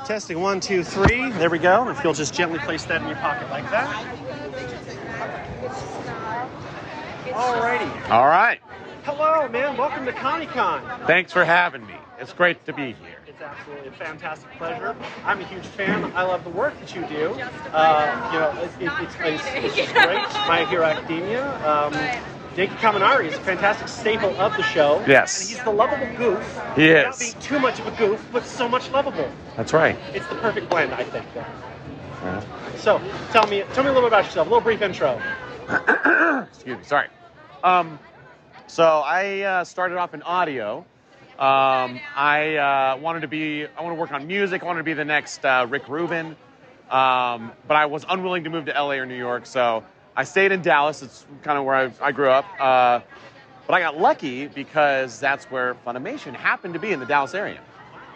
Testing 1, 2, 3. There we go. If you'll just gently place that in your pocket like that. Alrighty. All right. Hello, man. Welcome to Comic-Con. Thanks for having me. It's great to be here. It's absolutely a fantastic pleasure. I'm a huge fan. I love the work that you do. It's great. My Hero Academia. Denki Kaminari is a fantastic staple of the show. Yes. And he's the lovable goof. He is. Without being too much of a goof, but so much lovable. That's right. It's the perfect blend, I think. Yeah. So, tell me a little bit about yourself. A little brief intro. Excuse me. Sorry. So I started off in audio. I want to work on music. I wanted to be the next Rick Rubin. But I was unwilling to move to LA or New York, so I stayed in Dallas. It's kind of where I grew up. But I got lucky because that's where Funimation happened to be, in the Dallas area.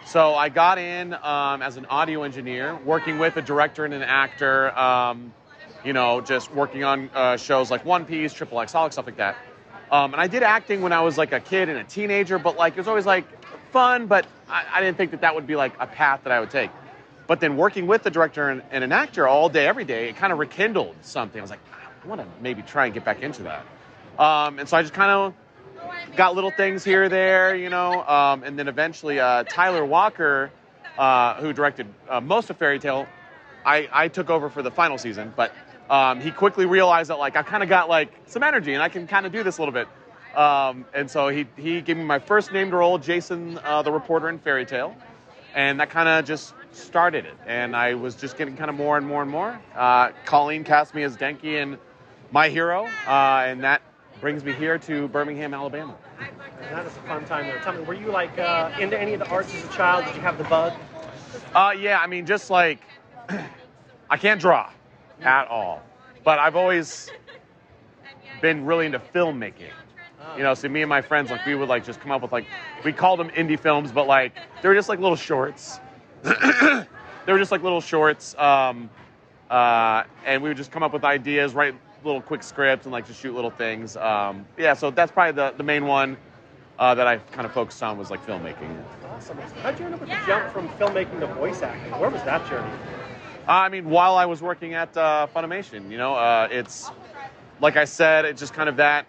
So I got in as an audio engineer, working with a director and an actor, just working on shows like One Piece, Triple X, all stuff like that. And I did acting when I was like a kid and a teenager, but like it was always like fun, but I didn't think that would be like a path that I would take. But then working with the director and an actor all day, every day, it kind of rekindled something. I was like, I want to maybe try and get back into that. And so I just kind of got little things here or there, and then eventually Tyler Walker, who directed most of Fairy Tail, I took over for the final season, but he quickly realized that like I kind of got like some energy and I can kind of do this a little bit. And so he gave me my first named role, Jason the reporter in Fairy Tail, and that kind of just started it. And I was just getting kind of more and more and more. Colleen cast me as Denki in My Hero, and that brings me here to Birmingham, Alabama. That is a fun time there. Tell me, were you like into any of the arts as a child? Did you have the bug? Yeah, I mean, just like, I can't draw at all, but I've always been really into filmmaking. So me and my friends, like, we would like just come up with like, we called them indie films, but like, they were just like little shorts. And we would just come up with ideas, write little quick scripts, and like just shoot little things. So that's probably the main one that I kind of focused on was like filmmaking. Awesome. How'd you end up with the jump from filmmaking to voice acting? Where was that journey? I mean, while I was working at Funimation, it's like I said, it's just kind of that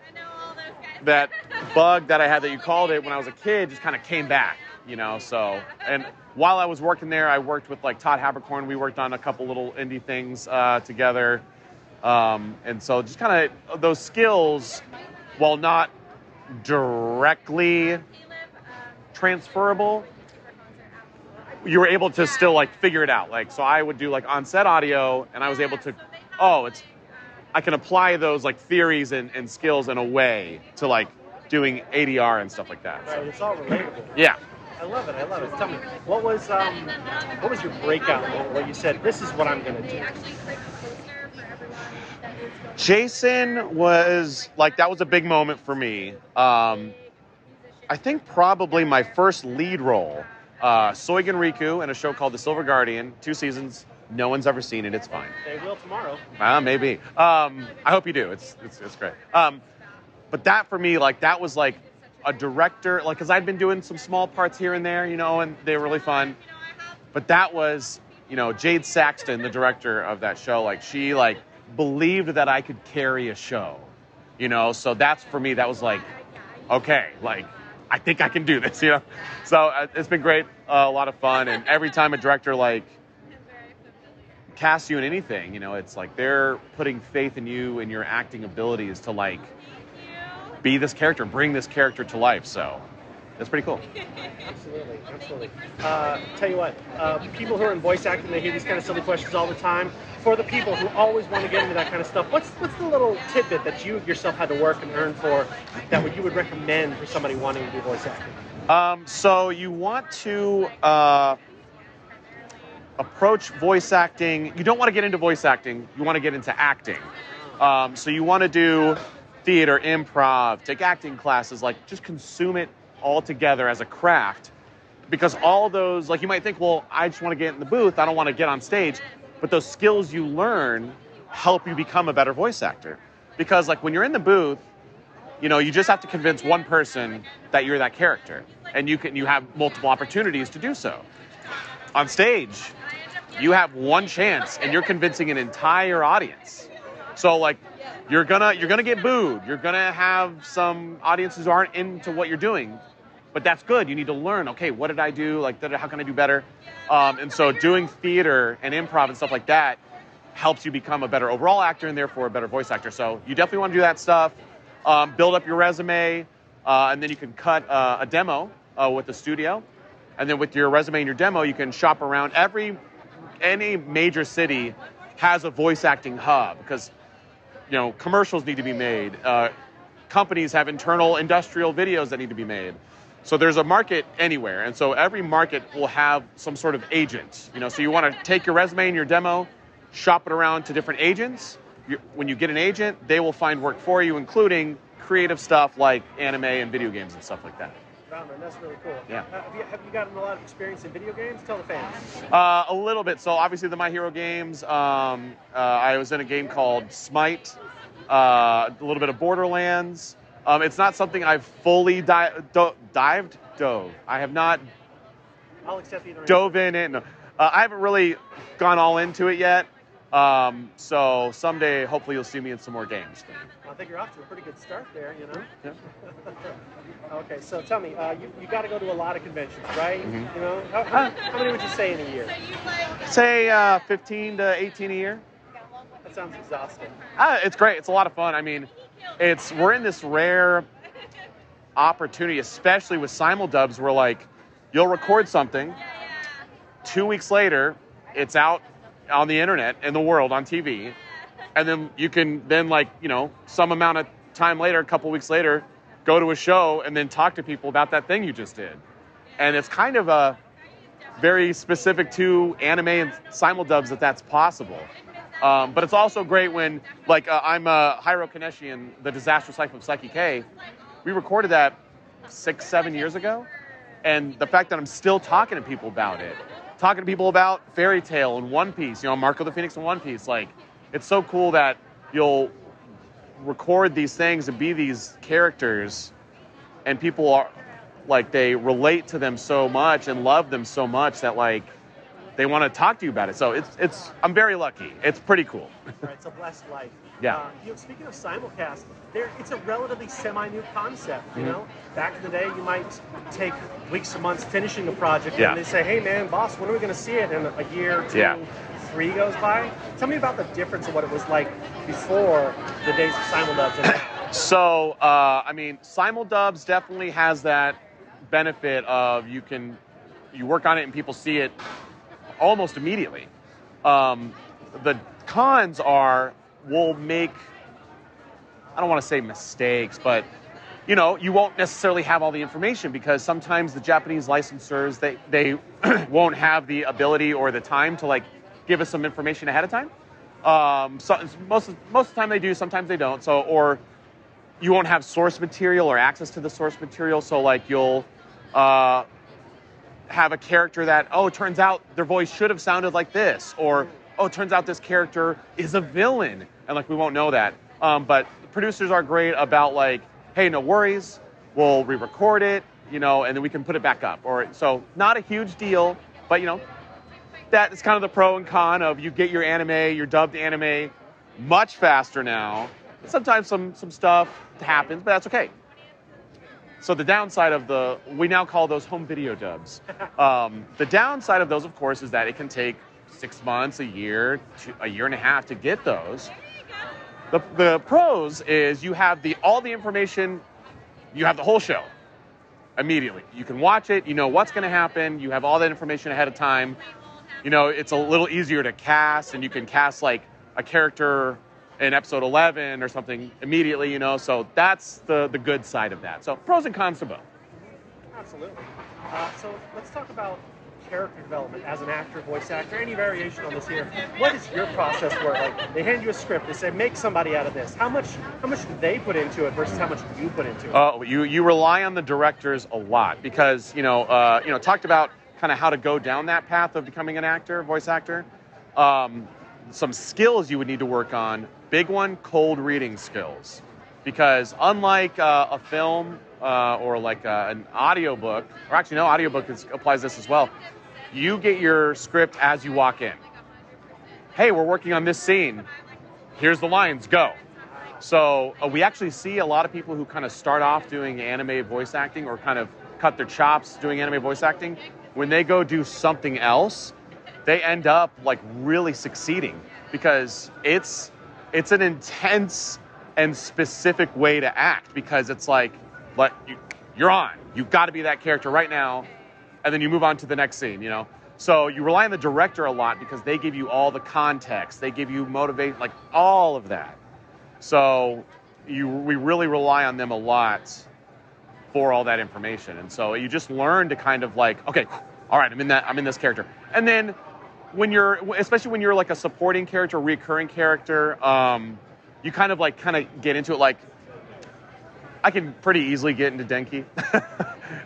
bug that I had that you called it when I was a kid just kind of came back, So, and while I was working there, I worked with like Todd Habercorn. We worked on a couple little indie things together. And so just kind of those skills, while not directly transferable, you were able to still like figure it out. Like, so I would do like on-set audio, and I was able to, I can apply those like theories and skills in a way to like doing ADR and stuff like that. Right, it's all relatable. Yeah. I love it. Tell me, what was your breakout moment where you said, this is what I'm going to do? Jason was like, that was a big moment for me. I think probably my first lead role, Soigan Riku in a show called The Silver Guardian, 2 seasons. No one's ever seen it. It's fine. They will tomorrow. Maybe. I hope you do. It's great. But that for me, like, that was like a director, like, because I'd been doing some small parts here and there, and they were really fun. But that was, Jade Saxton, the director of that show, like, she like believed that I could carry a show, So that's for me. That was like, okay, like, I think I can do this, So it's been great, a lot of fun, and every time a director like casts you in anything, it's like they're putting faith in you and your acting abilities to like be this character, bring this character to life. So that's pretty cool. Absolutely. Tell you what, people who are in voice acting, they hear these kind of silly questions all the time. For the people who always want to get into that kind of stuff, what's the little tidbit that you yourself had to work and earn for that you would recommend for somebody wanting to do voice acting? So you want to approach voice acting. You don't want to get into voice acting. You want to get into acting. So you want to do theater, improv, take acting classes, like just consume it all together as a craft. Because all those, like you might think, well, I just want to get in the booth. I don't want to get on stage. But those skills you learn help you become a better voice actor. Because like when you're in the booth, you just have to convince one person that you're that character. And you have multiple opportunities to do so. on stage, you have one chance, and you're convincing an entire audience. So like, you're gonna get booed. You're gonna have some audiences who aren't into what you're doing, but that's good. You need to learn. Okay, what did I do? Like, how can I do better? And so doing theater and improv and stuff like that helps you become a better overall actor and therefore a better voice actor. So you definitely want to do that stuff. Build up your resume, and then you can cut a demo with the studio. And then with your resume and your demo, you can shop around. Any major city has a voice acting hub because, you know, commercials need to be made. Companies have internal industrial videos that need to be made. So there's a market anywhere. And so every market will have some sort of agent. You know, so you want to take your resume and your demo, shop it around to different agents. When you get an agent, they will find work for you, including creative stuff like anime and video games and stuff like that. Wow, man, that's really cool. Yeah. Have you gotten a lot of experience in video games? Tell the fans. A little bit. So obviously the My Hero games. I was in a game called Smite. A little bit of Borderlands. It's not something I've fully dove. I have not I'll accept either. dove in it. No. I haven't really gone all into it yet. So someday, hopefully, you'll see me in some more games. I think you're off to a pretty good start there, you know? Yeah. Okay, so tell me, you got to go to a lot of conventions, right? Mm-hmm. You know, how many would you say in a year? Say 15 to 18 a year. That sounds exhausting. It's great. It's a lot of fun. I mean, we're in this rare opportunity, especially with simuldubs, where like you'll record something, 2 weeks later, it's out on the internet in the world on TV, and then you can like, you know, some amount of time later, a couple weeks later, go to a show and then talk to people about that thing you just did. And it's kind of a very specific to anime and simuldubs that's possible. But it's also great when, like, I'm Hiro Kaneshi in The Disastrous Life of Psyche K. We recorded that 6-7 years ago, and the fact that I'm still talking to people about it, talking to people about Fairy Tail and One Piece, you know, Marco the Phoenix and One Piece, like, it's so cool that you'll record these things and be these characters, and people are, like, they relate to them so much and love them so much that, like, they want to talk to you about it. So I'm very lucky. It's pretty cool. Right, it's a blessed life. Yeah. Speaking of simulcast, it's a relatively semi-new concept. You know, back in the day, you might take weeks or months finishing a project, and they say, "Hey, man, boss, when are we going to see it?" And a year, 2, 3 goes by. Tell me about the difference of what it was like before the days of simuldubs and now. So, I mean, simuldubs definitely has that benefit of you work on it and people see it almost immediately. The cons are we'll make, I don't want to say mistakes, but you know, you won't necessarily have all the information because sometimes the Japanese licensors, they won't have the ability or the time to like give us some information ahead of time. So most of the time they do, sometimes they don't. So, or you won't have source material or access to the source material. So like you'll have a character that, oh, it turns out their voice should have sounded like this, or oh, it turns out this character is a villain, and like we won't know that. But producers are great about like, hey, no worries, we'll re-record it, you know, and then we can put it back up. Or so not a huge deal, but you know, that is kind of the pro and con of you get your anime, your dubbed anime, much faster now. Sometimes some stuff happens, but that's okay. So the downside of we now call those home video dubs. The downside of those, of course, is that it can take 6 months, a year and a half to get those. The pros is you have all the information, you have the whole show immediately. You can watch it, you know what's going to happen, you have all that information ahead of time. You know, it's a little easier to cast, and you can cast like a character in episode 11 or something immediately, you know, so that's the good side of that. So pros and cons to both. Absolutely. So let's talk about character development as an actor, voice actor, any variation on this here. What is your process where like they hand you a script, they say make somebody out of this? How much do they put into it versus how much do you put into it? You rely on the directors a lot because talked about kind of how to go down that path of becoming an actor, voice actor. Some skills you would need to work on. Big one, cold reading skills. Because unlike a film or like an audiobook, or actually no, audiobook applies this as well. You get your script as you walk in. Hey, we're working on this scene. Here's the lines, go. So we actually see a lot of people who kind of start off doing anime voice acting or kind of cut their chops doing anime voice acting. When they go do something else, they end up like really succeeding because it's an intense and specific way to act because it's like, you're on. You've got to be that character right now, and then you move on to the next scene, you know? So you rely on the director a lot because they give you all the context. They give you motivate, like all of that. So we really rely on them a lot for all that information. And so you just learn to kind of like, okay, all right, I'm in this character. And then especially when you're like a supporting character, recurring character, you kind of get into it. Like, I can pretty easily get into Denki.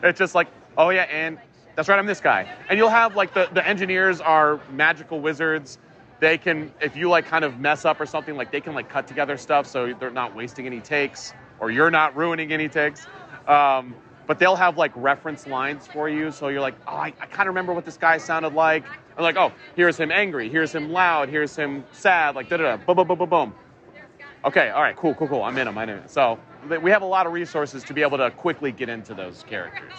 It's just like, oh yeah, and that's right, I'm this guy. And you'll have like the engineers are magical wizards. They can, if you like kind of mess up or something, like they can like cut together stuff so they're not wasting any takes or you're not ruining any takes. But they'll have like reference lines for you. So you're like, oh, I kind of remember what this guy sounded like. I'm like, oh, here's him angry. Here's him loud. Here's him sad. Like da-da-da, boom, boom, boom, boom, boom. Okay, all right, cool. I'm in them. So we have a lot of resources to be able to quickly get into those characters.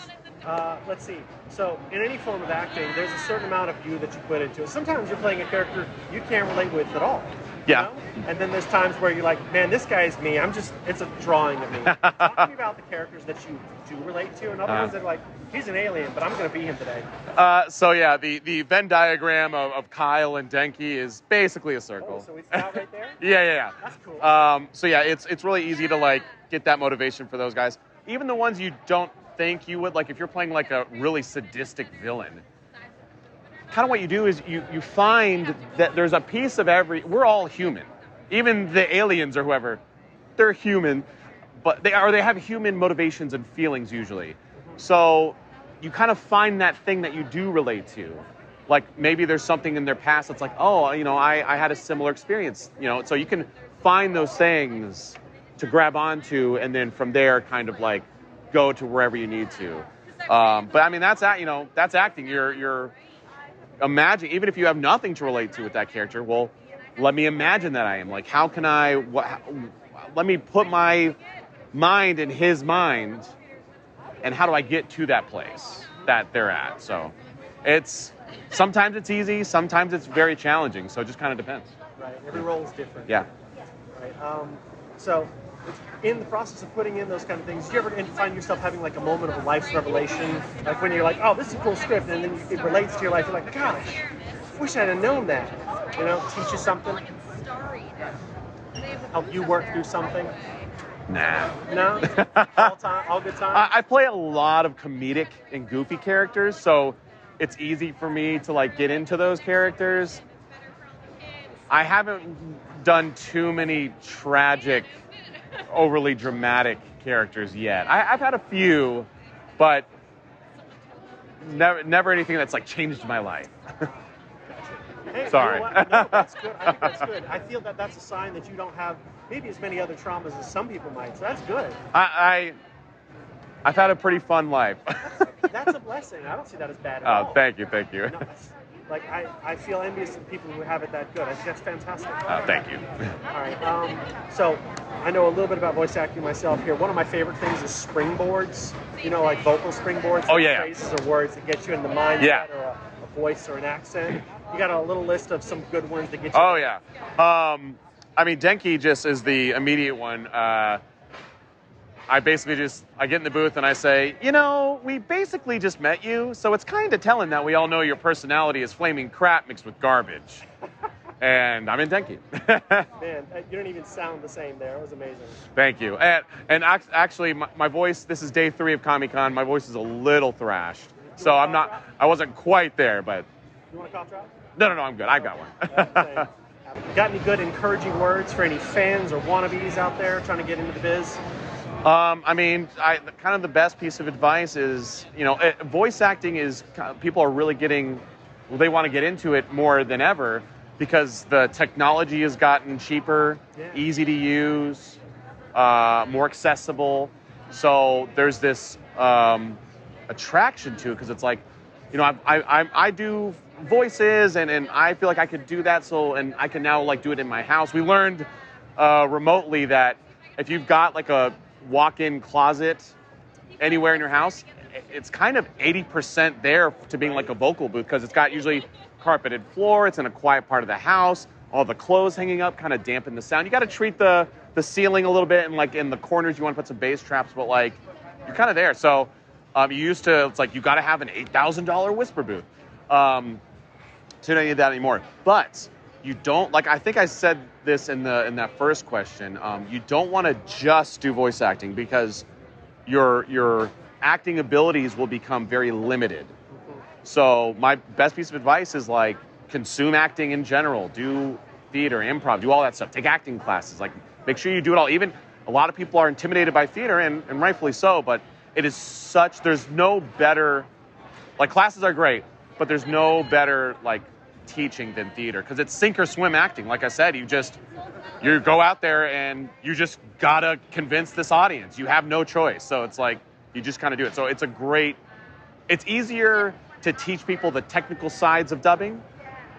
Let's see. So in any form of acting, there's a certain amount of you that you put into it. Sometimes you're playing a character you can't relate with at all. Yeah. You know? And then there's times where you're like, man, this guy is me. it's a drawing of me. Talk to me about the characters that you do relate to, and other ones that are like, he's an alien, but I'm going to be him today. So yeah, the Venn diagram of Kyle and Denki is basically a circle. Oh, so it's out right there? Yeah. That's cool. So yeah, it's really easy to like get that motivation for those guys. Even the ones you don't think you would, like if you're playing like a really sadistic villain, kind of what you do is you find that there's a piece of we're all human. Even the aliens or whoever, they're human, but they have human motivations and feelings usually. So you kind of find that thing that you do relate to. Like maybe there's something in their past that's like, oh, you know, I had a similar experience, you know, so you can find those things to grab onto and then from there kind of like go to wherever you need to. But I mean, that's acting. You're imagining, even if you have nothing to relate to with that character, well, let me imagine that I am. Like, how can let me put my mind in his mind, and how do I get to that place that they're at? So sometimes it's easy, sometimes it's very challenging, so it just kind of depends. Right, every role is different. Yeah. Right, so in the process of putting in those kind of things, do you ever find yourself having like a moment of a life's revelation? Like when you're like, oh, this is a cool script, and then it relates to your life. You're like, gosh, wish I'd have known that. You know, teach you something? Help you work through something? Nah. No? All good time? I play a lot of comedic and goofy characters, so it's easy for me to like get into those characters. I haven't done too many tragic, overly dramatic characters yet. I've had a few, but never anything that's like changed my life. Hey, sorry. You know what? No, that's good. I think that's good. I feel that that's a sign that you don't have maybe as many other traumas as some people might. So that's good. I've had a pretty fun life. That's a blessing. I don't see that as bad at all. Thank you. No, like I feel envious of people who have it that good. I think that's fantastic. Thank you. All right. So I know a little bit about voice acting myself here. One of my favorite things is springboards. You know, like vocal springboards. Oh yeah. Phrases or words that get you in the mindset or a voice or an accent. You got a little list of some good ones that get you. Oh yeah. I mean, Denki just is the immediate one. I basically I get in the booth and I say, you know, we basically just met you, so it's kind of telling that we all know your personality is flaming crap mixed with garbage. And I'm in Denki. Man, you don't even sound the same there. It was amazing. Thank you. And actually, my voice, this is day 3 of Comic-Con, my voice is a little thrashed. So I wasn't quite there, but... You want a cough drop? No, I'm good. I've got one. Got any good encouraging words for any fans or wannabes out there trying to get into the biz? I mean, kind of the best piece of advice is, you know, voice acting is, people are really they want to get into it more than ever because the technology has gotten cheaper, easy to use, more accessible. So there's this attraction to it because it's like, I do voices, and I feel like I could do that. So, and I can now like do it in my house. We learned remotely that if you've got like a walk-in closet anywhere in your house, it's kind of 80% there to being like a vocal booth, because it's got usually carpeted floor. It's in a quiet part of the house. All the clothes hanging up kind of dampen the sound. You got to treat the ceiling a little bit, and like in the corners you want to put some bass traps, but like you're kind of there. So it's like you got to have an $8,000 whisper booth. So you don't need that anymore. But you don't, like I think I said this in that first question. You don't want to just do voice acting, because your acting abilities will become very limited. So my best piece of advice is like consume acting in general, do theater, improv, do all that stuff, take acting classes, like make sure you do it all. Even a lot of people are intimidated by theater, and rightfully so, but it is there's no better, like classes are great, but there's no better like teaching than theater, because it's sink or swim acting. Like I said, you go out there and you just gotta convince this audience. You have no choice. So it's like, you just kind of do it. So it's easier to teach people the technical sides of dubbing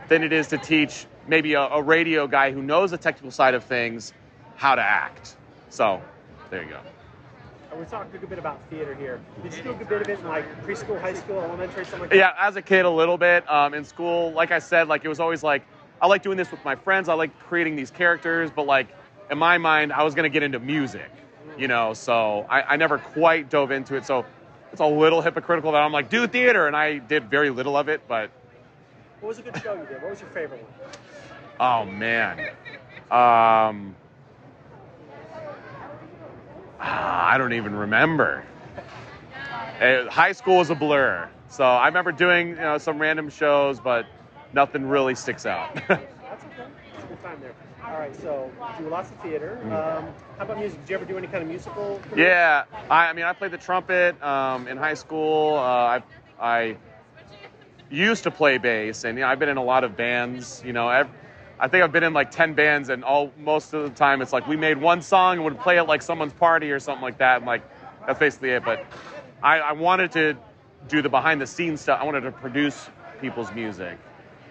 than it is to teach maybe a radio guy who knows the technical side of things how to act. So there you go. We're talking a good bit about theater here. Did you do a good bit of it in like preschool, high school, elementary, something like that? Yeah, as a kid, a little bit. In school, like I said, like it was always like, I like doing this with my friends. I like creating these characters, but like in my mind, I was going to get into music, so I never quite dove into it. So it's a little hypocritical that I'm like, do theater, and I did very little of it, but. What was a good show you did? What was your favorite one? Oh, man. I don't even remember. High school was a blur. So I remember doing some random shows, but nothing really sticks out. That's okay. It's a good time there. All right, so you do lots of theater. How about music? Did you ever do any kind of musical career? Yeah. I played the trumpet in high school. I used to play bass, and I've been in a lot of bands. I think I've been in like 10 bands, and most of the time it's like we made one song and would play it like someone's party or something like that, and like that's basically it. But I wanted to do the behind the scenes stuff. I wanted to produce people's music,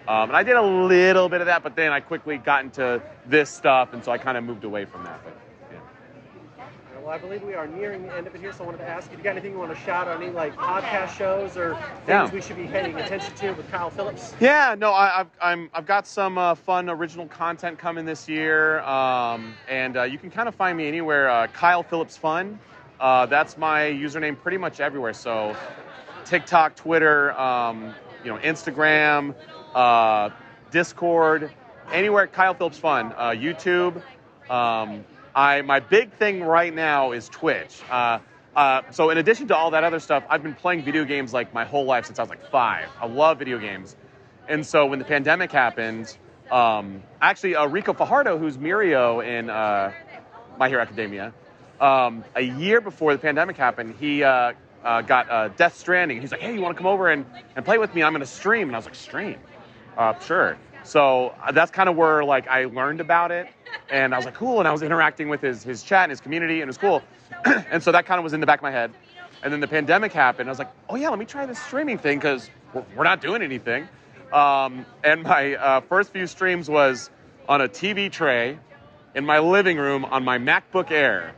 and I did a little bit of that, but then I quickly got into this stuff, and so I kind of moved away from that. But well, I believe we are nearing the end of it here, so I wanted to ask you, do you got anything you want to shout out, any like podcast shows or things we should be paying attention to with Kyle Phillips? Yeah, no, I've got some fun original content coming this year, and you can kind of find me anywhere. Kyle Phillips Fun, that's my username pretty much everywhere. So TikTok, Twitter, Instagram, Discord, anywhere. Kyle Phillips Fun, YouTube. My big thing right now is Twitch. So in addition to all that other stuff, I've been playing video games like my whole life since I was like 5. I love video games. And so when the pandemic happened, actually Rico Fajardo, who's Mirio in My Hero Academia, a year before the pandemic happened, he got Death Stranding. He's like, hey, you want to come over and play with me? I'm going to stream. And I was like, stream? Sure. So that's kind of where like I learned about it, and I was like, cool. And I was interacting with his chat and his community, and it was cool. And so that kind of was in the back of my head. And then the pandemic happened. I was like, oh yeah, let me try this streaming thing, because we're not doing anything. And my first few streams was on a TV tray in my living room on my MacBook Air.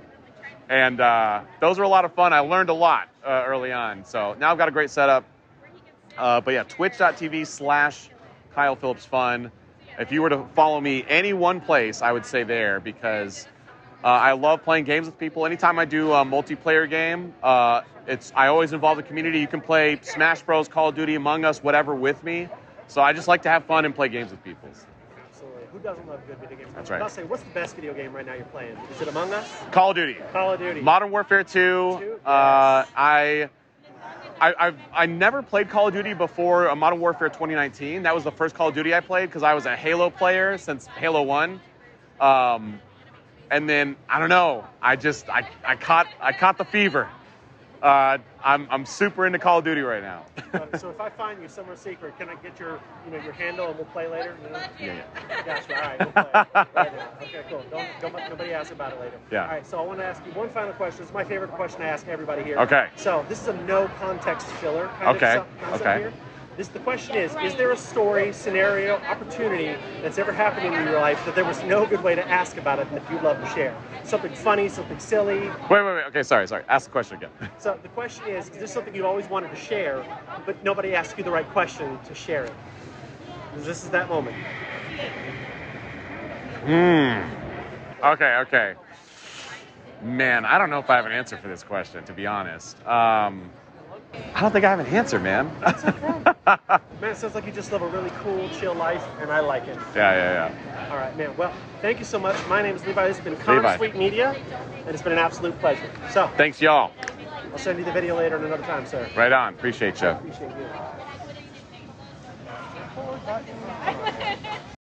And those were a lot of fun. I learned a lot early on. So now I've got a great setup. But yeah, twitch.tv/Kyle Phillips Fun. If you were to follow me any one place, I would say there, because I love playing games with people. Anytime I do a multiplayer game, I always involve the community. You can play Smash Bros, Call of Duty, Among Us, whatever with me. So I just like to have fun and play games with people. Absolutely. Who doesn't love good video games? That's right. I'll say, what's the best video game right now you're playing? Is it Among Us? Call of Duty. Call of Duty. Modern Warfare 2. Yes. I never played Call of Duty before Modern Warfare 2019. That was the first Call of Duty I played, because I was a Halo player since Halo 1. And then I don't know. I caught the fever. I'm super into Call of Duty right now. So if I find you somewhere secret, can I get your handle and we'll play later? Yeah. Gotcha. All right, we'll play right now. Okay, cool. Don't let nobody ask about it later. Yeah. All right. So I want to ask you one final question. It's my favorite question I ask everybody here. Okay. So this is a no context filler kind of concept here. The question is there a story, scenario, opportunity that's ever happened in your life that there was no good way to ask about it that you'd love to share? Something funny, something silly? Wait. Okay, sorry. Ask the question again. So the question is there something you always wanted to share, but nobody asked you the right question to share it? This is that moment. Okay. Man, I don't know if I have an answer for this question, to be honest. I don't think I have an answer, man. That's okay. Man, it sounds like you just live a really cool, chill life, and I like it. Yeah. All right, man. Well, thank you so much. My name is Levi. This has been Con Sweet Media, and it's been an absolute pleasure. So, thanks, y'all. I'll send you the video later and another time, sir. Right on. Appreciate you. Appreciate you.